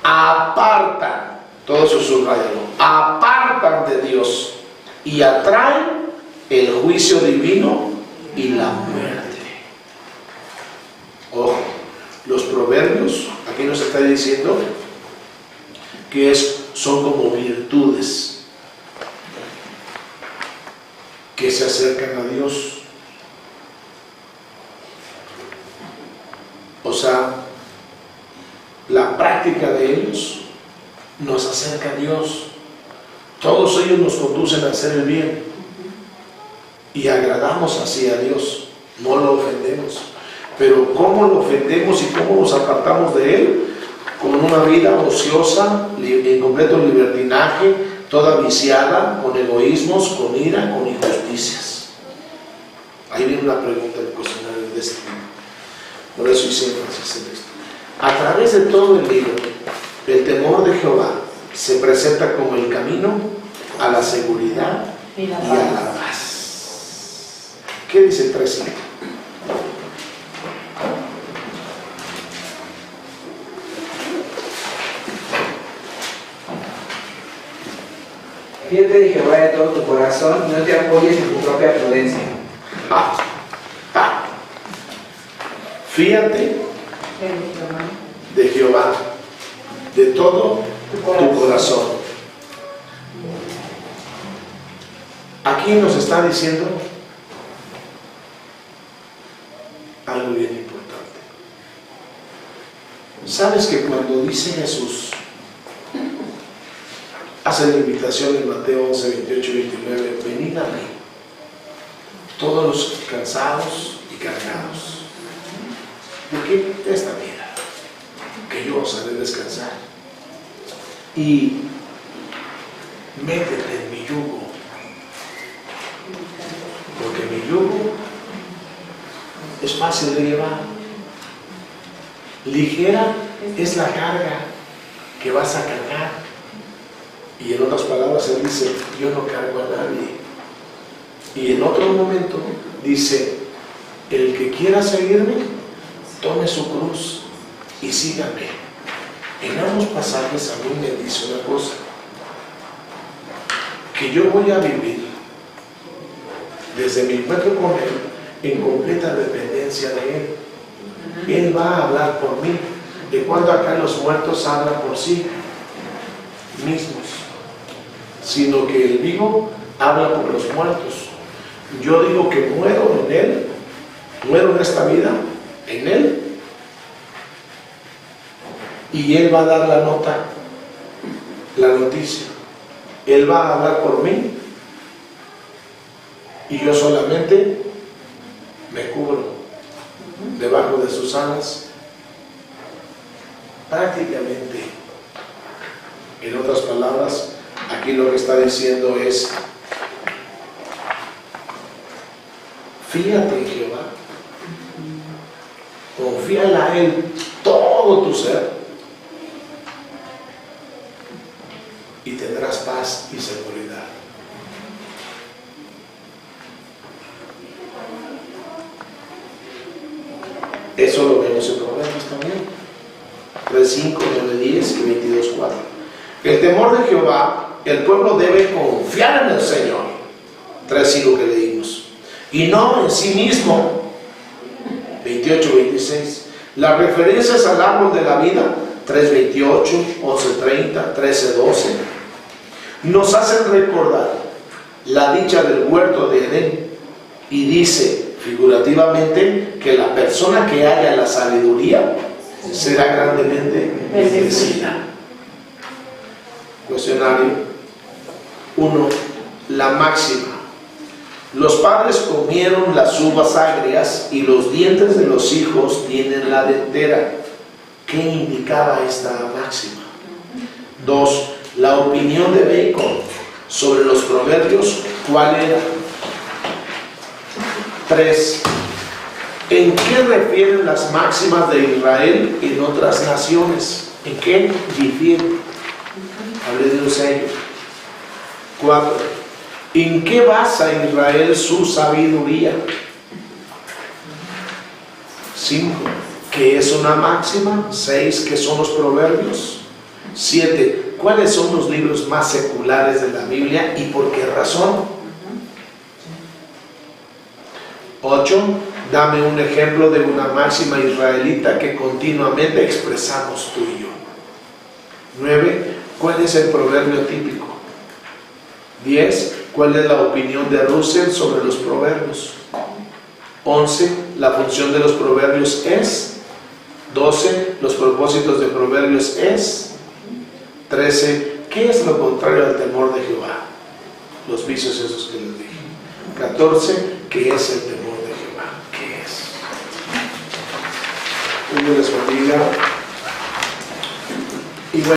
apartan, todo eso subrayalo, apartan de Dios y atraen el juicio divino y la muerte. Ojo, los proverbios, aquí nos está diciendo que son como virtudes que se acercan a Dios. O sea, la práctica de ellos nos acerca a Dios. Todos ellos nos conducen a hacer el bien y agradamos así a Dios, no lo ofendemos. Pero ¿cómo lo ofendemos y cómo nos apartamos de Él? Con una vida ociosa, en completo libertinaje, toda viciada, con egoísmos, con ira, con injusticias. Ahí viene una pregunta del cuestionario de este tipo. Por eso hice énfasis en esto. A través de todo el libro, el temor de Jehová se presenta como el camino a la seguridad y a la paz. ¿Qué dice el 3:5? Fíjate de Jehová de todo tu corazón y no te apoyes en tu propia prudencia. Fíjate de Jehová de todo tu corazón. Aquí nos está diciendo algo bien importante. ¿Sabes que cuando dice Jesús, hace la invitación en Mateo 11, 28 y 29, venid a mí, todos los cansados y cargados, porque esta vida, que yo os haré descansar, y métete en mi yugo, porque mi yugo es fácil de llevar, ligera es la carga que vas a cargar. Y en otras palabras, Él dice, yo no cargo a nadie, Y en otro momento dice, el que quiera seguirme, tome su cruz y sígame. En ambos pasajes a mí me dice una cosa, que yo voy a vivir desde mi encuentro con Él en completa dependencia de Él. Él va a hablar por mí. De cuando acá los muertos hablan por sí mismos, sino que el vivo habla por los muertos. Yo digo que muero en Él, muero en esta vida, en Él, y Él va a dar la nota, la noticia. Él va a hablar por mí y yo solamente me cubro debajo de sus alas. Prácticamente, en otras palabras, aquí lo que está diciendo es, fíjate en Jehová, confíale a Él todo tu ser y tendrás paz y seguridad. Eso lo vemos en Proverbios también, 3:5, 9:10 y 22:4. El temor de Jehová, el pueblo debe confiar en el Señor, 3:5 que leímos, y no en sí mismo, 28:26. Las referencias al árbol de la vida, 3:28, 11:30, 13:12, nos hacen recordar la dicha del huerto de Edén, y dice figurativamente que la persona que haya la sabiduría será grandemente bendecida. Cuestionario 1. La máxima. Los padres comieron las uvas agrias y los dientes de los hijos tienen la dentera. ¿Qué indicaba esta máxima? 2. La opinión de Bacon sobre los proverbios, ¿cuál era? 3. ¿En qué refieren las máximas de Israel en otras naciones? ¿En qué difieren? Hablé de un sello. 4. ¿En qué basa Israel su sabiduría? 5. ¿Qué es una máxima? 6. ¿Qué son los proverbios? 7. ¿Cuáles son los libros más seculares de la Biblia y por qué razón? 8. Dame un ejemplo de una máxima israelita que continuamente expresamos tú y yo. 9. ¿Cuál es el proverbio típico? 10. ¿Cuál es la opinión de Russell sobre los proverbios? 11. La función de los proverbios es. 12. Los propósitos de proverbios es. 13. ¿Qué es lo contrario al temor de Jehová? Los vicios esos que les dije. 14. ¿Qué es el temor de Jehová? ¿Qué es? Dios les bendiga.